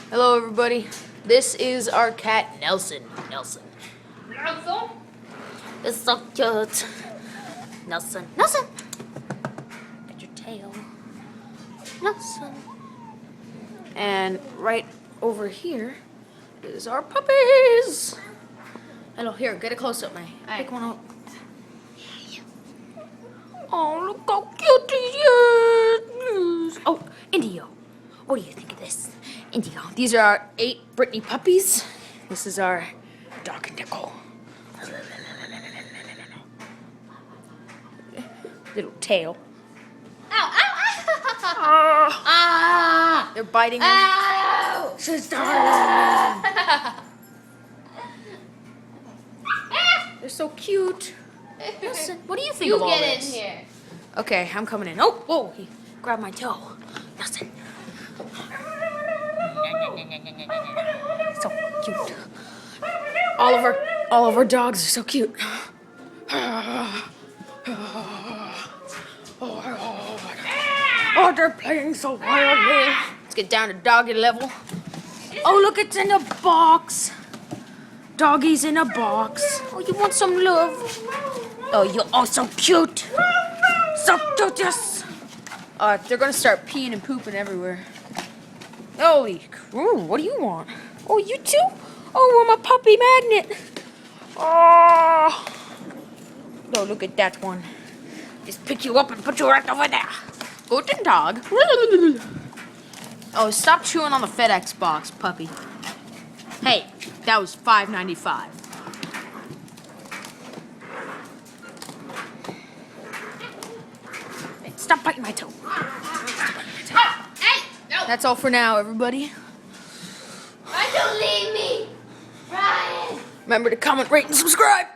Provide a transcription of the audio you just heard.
Hello, everybody. This is our cat, Nelson. Nelson. It's so cute. Nelson. Nelson. Get your tail. Nelson. And right over here is our puppies. Hello, here, get a close up, man. Pick one up. Oh, look how cute he is. Oh, Indio. What do you think of this? Indio. These are our 8 Brittany puppies. This is our dog and Nicole. Little tail. Ow, ow, ow. They're biting him. Ow. Sister. They're so cute. Listen, what do you think of all this? You get in here. Okay, I'm coming in. Oh, whoa, he grabbed my toe. Nelson. So cute. All of our dogs are so cute. Oh, they're playing so wildly. Let's get down to doggy level. Oh, look, it's in a box. Doggy's in a box. Oh, you want some love? Oh, you're all so cute. So cute, yes. They're gonna start peeing and pooping everywhere. Holy, ooh, what do you want? Oh, you too? Oh, I'm a puppy magnet. Oh, look at that one. Just pick you up and put you right over there. Guten Tag. Oh, stop chewing on the FedEx box, puppy. Hey, that was $5.95. Hey, stop biting my toe. Hey, no. That's all for now, everybody. Why don't leave me, Ryan? Remember to comment, rate, and subscribe.